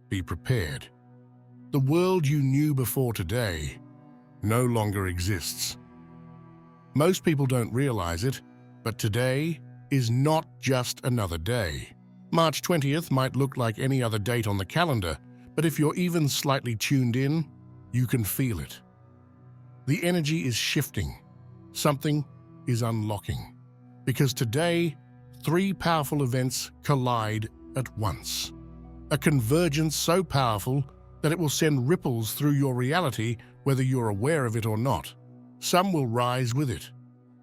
be prepared. The world you knew before today no longer exists. Most people don't realize it, but today is not just another day. March 20th might look like any other date on the calendar, but if you're even slightly tuned in, you can feel it. The energy is shifting. Something is unlocking. Because today, three powerful events collide at once. A convergence so powerful that it will send ripples through your reality whether you're aware of it or not. Some will rise with it.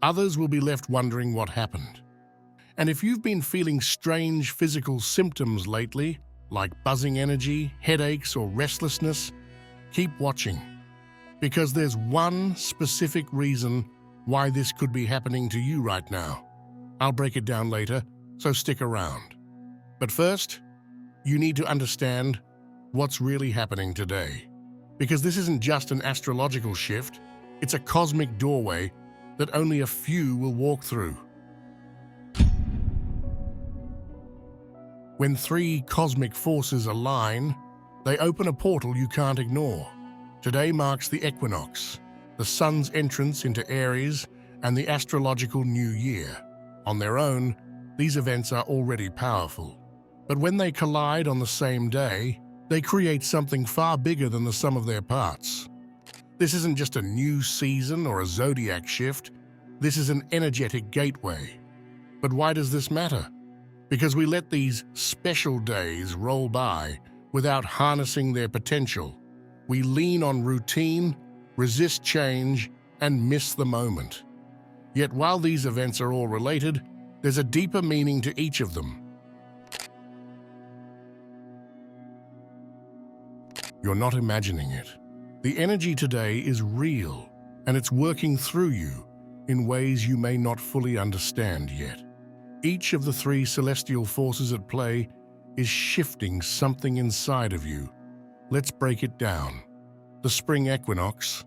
Others will be left wondering what happened. And if you've been feeling strange physical symptoms lately, like buzzing energy, headaches, or restlessness, keep watching. Because there's one specific reason why this could be happening to you right now. I'll break it down later, so stick around. But first, you need to understand what's really happening today. Because this isn't just an astrological shift, it's a cosmic doorway that only a few will walk through. When three cosmic forces align, they open a portal you can't ignore. Today marks the Equinox, the sun's entrance into Aries, and the Astrological New Year. On their own, these events are already powerful. But when they collide on the same day, they create something far bigger than the sum of their parts. This isn't just a new season or a zodiac shift. This is an energetic gateway. But why does this matter? Because we let these special days roll by without harnessing their potential. We lean on routine, resist change, and miss the moment. Yet while these events are all related, there's a deeper meaning to each of them. You're not imagining it. The energy today is real, and it's working through you in ways you may not fully understand yet. Each of the three celestial forces at play is shifting something inside of you. Let's break it down. The spring equinox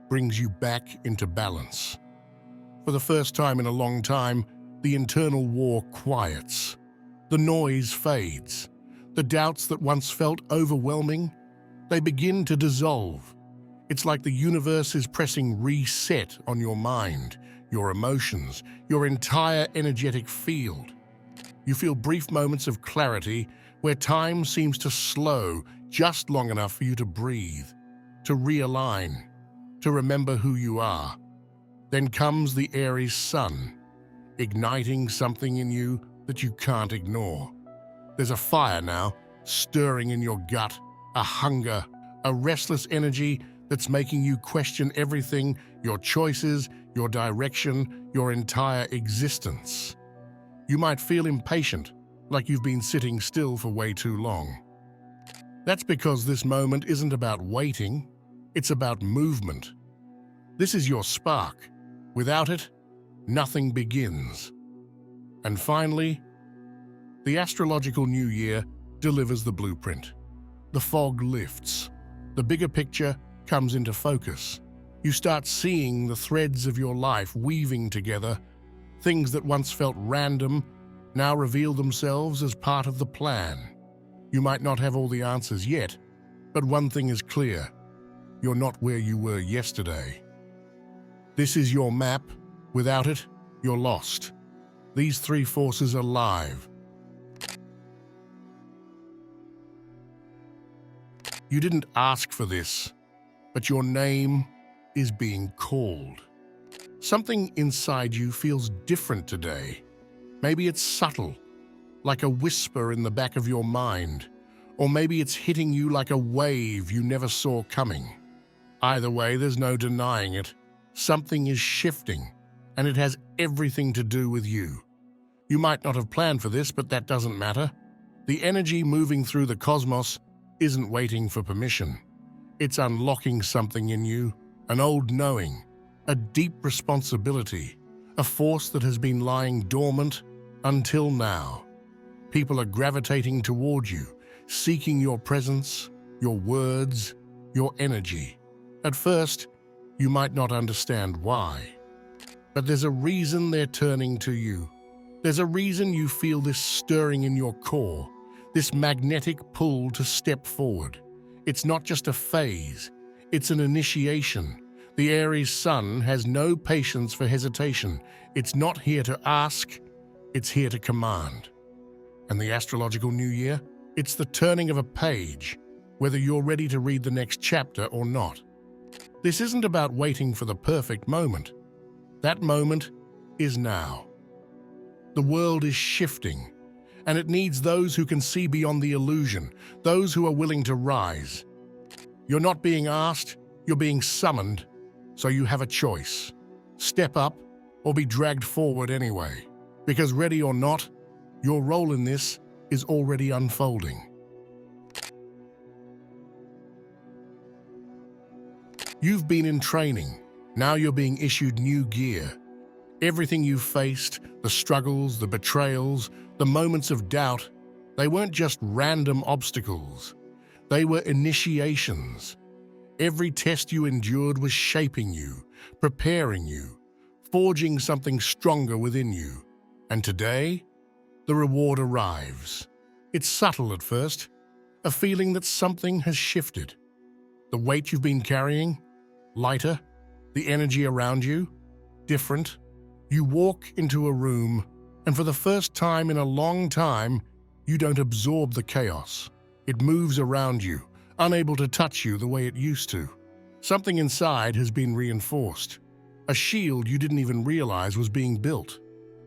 brings you back into balance. For the first time in a long time, the internal war quiets. The noise fades. The doubts that once felt overwhelming, they begin to dissolve. It's like the universe is pressing reset on your mind, your emotions, your entire energetic field. You feel brief moments of clarity where time seems to slow just long enough for you to breathe, to realign, to remember who you are. Then comes the Aries sun, igniting something in you that you can't ignore. There's a fire now, stirring in your gut, a hunger, a restless energy that's making you question everything, your choices, your direction, your entire existence. You might feel impatient, like you've been sitting still for way too long. That's because this moment isn't about waiting, it's about movement. This is your spark. Without it, nothing begins. And finally, the Astrological New Year delivers the blueprint. The fog lifts. The bigger picture comes into focus. You start seeing the threads of your life weaving together. Things that once felt random now reveal themselves as part of the plan. You might not have all the answers yet, but one thing is clear. You're not where you were yesterday. This is your map. Without it, you're lost. These three forces are live. You didn't ask for this, but your name is being called. Something inside you feels different today. Maybe it's subtle, like a whisper in the back of your mind, or maybe it's hitting you like a wave you never saw coming. Either way, there's no denying it. Something is shifting, and it has everything to do with you. You might not have planned for this, but that doesn't matter. The energy moving through the cosmos isn't waiting for permission. It's unlocking something in you, an old knowing, a deep responsibility, a force that has been lying dormant until now. People are gravitating toward you, seeking your presence, your words, your energy. At first, you might not understand why, but there's a reason they're turning to you. There's a reason you feel this stirring in your core, this magnetic pull to step forward. It's not just a phase, it's an initiation. The Aries sun has no patience for hesitation. It's not here to ask, it's here to command. And the Astrological New Year? It's the turning of a page, whether you're ready to read the next chapter or not. This isn't about waiting for the perfect moment. That moment is now. The world is shifting, and it needs those who can see beyond the illusion, those who are willing to rise. You're not being asked, you're being summoned, so you have a choice. Step up or be dragged forward anyway, because ready or not, your role in this is already unfolding. You've been in training, now you're being issued new gear. Everything you've faced, the struggles, the betrayals, the moments of doubt, they weren't just random obstacles. They were initiations. Every test you endured was shaping you, preparing you, forging something stronger within you. And today, the reward arrives. It's subtle at first, a feeling that something has shifted. The weight you've been carrying, lighter, the energy around you, different. You walk into a room, and for the first time in a long time, you don't absorb the chaos. It moves around you, unable to touch you the way it used to. Something inside has been reinforced. A shield you didn't even realize was being built.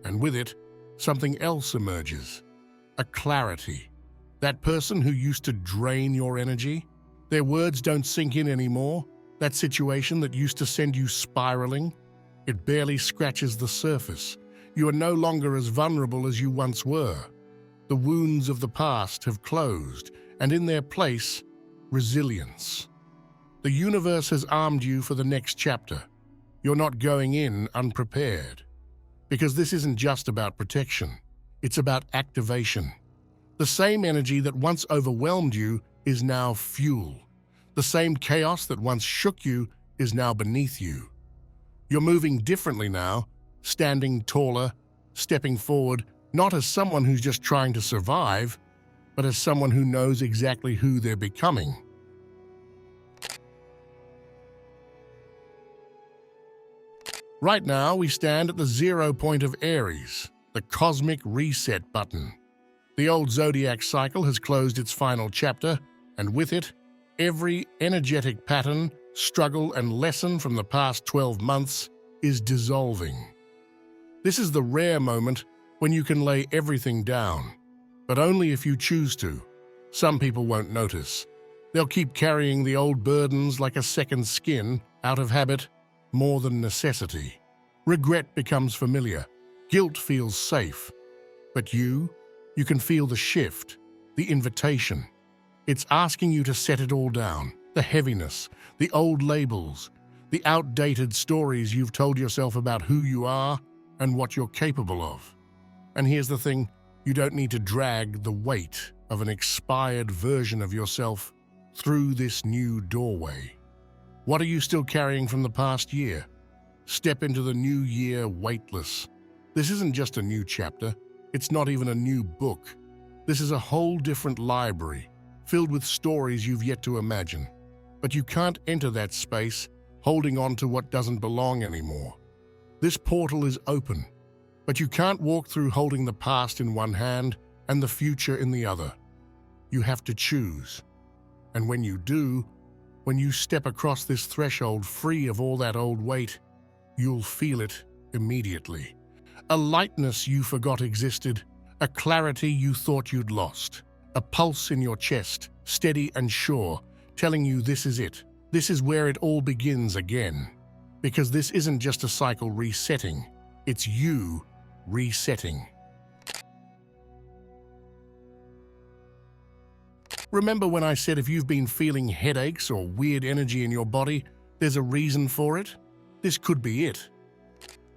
And with it, something else emerges. A clarity. That person who used to drain your energy, their words don't sink in anymore. That situation that used to send you spiraling, it barely scratches the surface. You are no longer as vulnerable as you once were. The wounds of the past have closed, and in their place, resilience. The universe has armed you for the next chapter. You're not going in unprepared. Because this isn't just about protection, it's about activation. The same energy that once overwhelmed you is now fuel. The same chaos that once shook you is now beneath you. You're moving differently now, standing taller, stepping forward, not as someone who's just trying to survive, but as someone who knows exactly who they're becoming. Right now, we stand at the 0 point of Aries, the cosmic reset button. The old zodiac cycle has closed its final chapter, and with it, every energetic pattern, struggle, and lesson from the past 12 months is dissolving. This is the rare moment when you can lay everything down, but only if you choose to. Some people won't notice. They'll keep carrying the old burdens like a second skin, out of habit, more than necessity. Regret becomes familiar. Guilt feels safe. But you can feel the shift, the invitation. It's asking you to set it all down, the heaviness, the old labels, the outdated stories you've told yourself about who you are and what you're capable of. And here's the thing, you don't need to drag the weight of an expired version of yourself through this new doorway. What are you still carrying from the past year? Step into the new year weightless. This isn't just a new chapter. It's not even a new book. This is a whole different library, filled with stories you've yet to imagine. But you can't enter that space holding on to what doesn't belong anymore. This portal is open, but you can't walk through holding the past in one hand and the future in the other. You have to choose. And when you do, when you step across this threshold free of all that old weight, you'll feel it immediately. A lightness you forgot existed, a clarity you thought you'd lost, a pulse in your chest, steady and sure, telling you this is it. This is where it all begins again. Because this isn't just a cycle resetting, it's you resetting. Remember when I said if you've been feeling headaches or weird energy in your body, there's a reason for it? This could be it.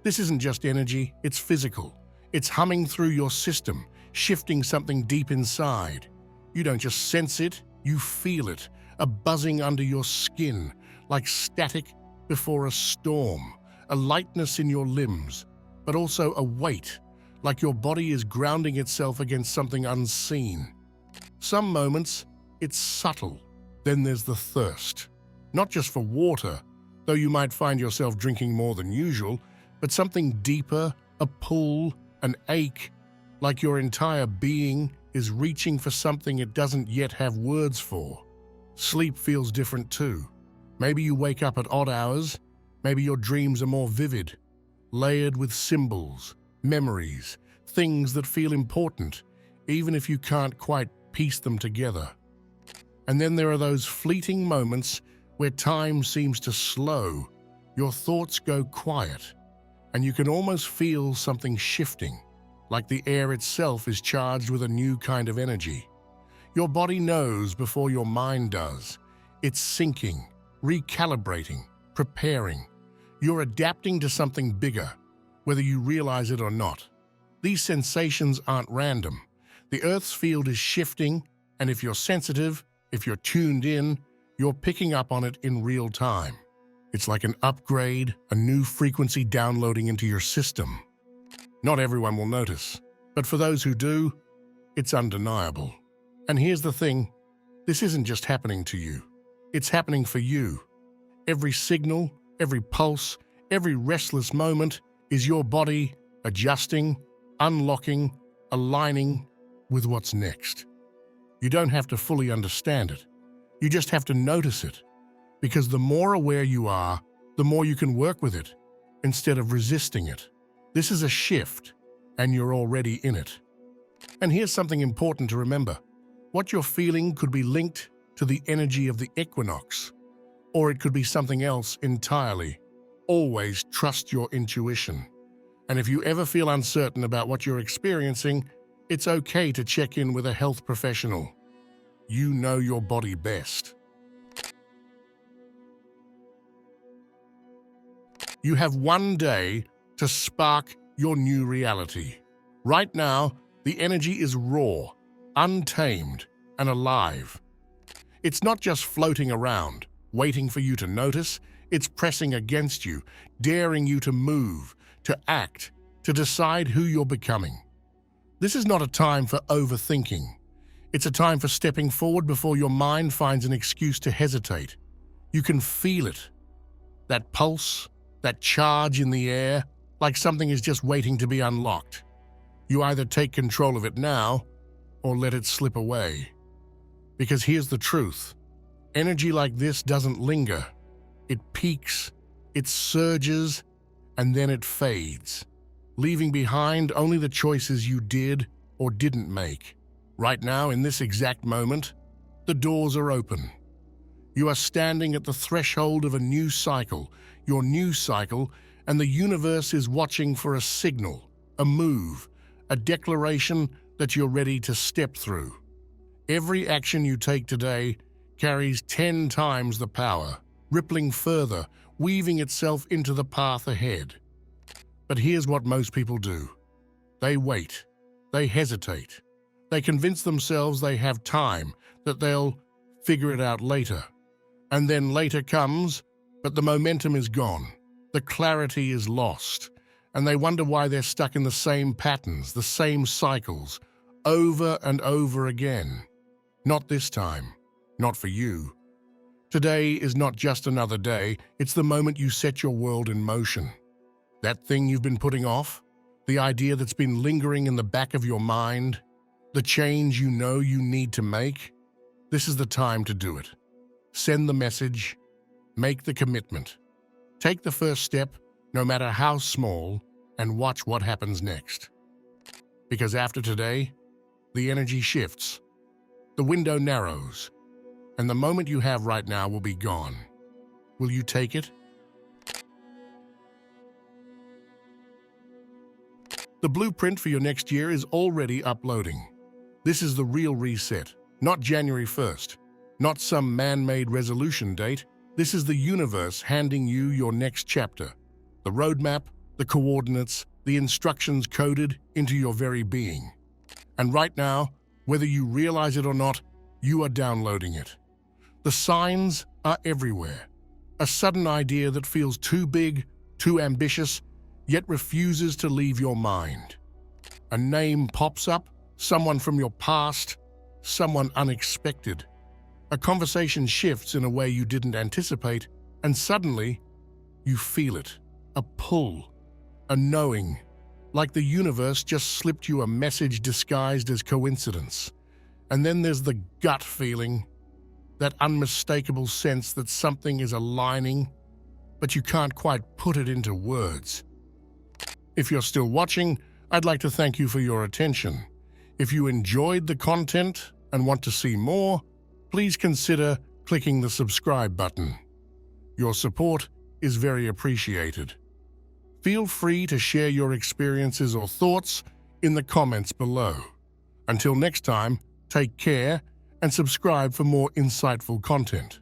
This isn't just energy, it's physical. It's humming through your system, shifting something deep inside. You don't just sense it, you feel it, a buzzing under your skin, like static before a storm, a lightness in your limbs, but also a weight, like your body is grounding itself against something unseen. Some moments, it's subtle. Then there's the thirst. Not just for water, though you might find yourself drinking more than usual, but something deeper, a pull, an ache, like your entire being is reaching for something it doesn't yet have words for. Sleep feels different too. Maybe you wake up at odd hours, maybe your dreams are more vivid, layered with symbols, memories, things that feel important, even if you can't quite piece them together. And then there are those fleeting moments where time seems to slow, your thoughts go quiet, and you can almost feel something shifting, like the air itself is charged with a new kind of energy. Your body knows before your mind does. It's syncing, recalibrating, preparing. You're adapting to something bigger, whether you realize it or not. These sensations aren't random. The Earth's field is shifting, and if you're sensitive, if you're tuned in, you're picking up on it in real time. It's like an upgrade, a new frequency downloading into your system. Not everyone will notice, but for those who do, it's undeniable. And here's the thing, this isn't just happening to you. It's happening for you. Every signal, every pulse, every restless moment is your body adjusting, unlocking, aligning with what's next. You don't have to fully understand it. You just have to notice it. Because the more aware you are, the more you can work with it, instead of resisting it. This is a shift, and you're already in it. And here's something important to remember. What you're feeling could be linked to the energy of the equinox, or it could be something else entirely. Always trust your intuition. And if you ever feel uncertain about what you're experiencing, it's okay to check in with a health professional. You know your body best. You have one day to spark your new reality. Right now, the energy is raw, untamed, and alive. It's not just floating around, waiting for you to notice. It's pressing against you, daring you to move, to act, to decide who you're becoming. This is not a time for overthinking. It's a time for stepping forward before your mind finds an excuse to hesitate. You can feel it. That pulse, that charge in the air, like something is just waiting to be unlocked. You either take control of it now, or let it slip away. Because here's the truth. Energy like this doesn't linger. It peaks, it surges, and then it fades, leaving behind only the choices you did or didn't make. Right now, in this exact moment, the doors are open. You are standing at the threshold of a new cycle, your new cycle, and the universe is watching for a signal, a move, a declaration that you're ready to step through. Every action you take today carries 10 times the power, rippling further, weaving itself into the path ahead. But here's what most people do. They wait. They hesitate. They convince themselves they have time, that they'll figure it out later. And then later comes, but the momentum is gone. The clarity is lost. And they wonder why they're stuck in the same patterns, the same cycles, over and over again. Not this time. Not for you. Today is not just another day, it's the moment you set your world in motion. That thing you've been putting off, the idea that's been lingering in the back of your mind, the change you know you need to make, this is the time to do it. Send the message, make the commitment. Take the first step, no matter how small, and watch what happens next. Because after today, the energy shifts, the window narrows, and the moment you have right now will be gone. Will you take it? The blueprint for your next year is already uploading. This is the real reset, not January 1st, not some man-made resolution date. This is the universe handing you your next chapter. The roadmap, the coordinates, the instructions coded into your very being. And right now, whether you realize it or not, you are downloading it. The signs are everywhere. A sudden idea that feels too big, too ambitious, yet refuses to leave your mind. A name pops up, someone from your past, someone unexpected. A conversation shifts in a way you didn't anticipate, and suddenly you feel it. A pull, a knowing, like the universe just slipped you a message disguised as coincidence. And then there's the gut feeling, that unmistakable sense that something is aligning, but you can't quite put it into words. If you're still watching, I'd like to thank you for your attention. If you enjoyed the content and want to see more, please consider clicking the subscribe button. Your support is very appreciated. Feel free to share your experiences or thoughts in the comments below. Until next time, take care and subscribe for more insightful content.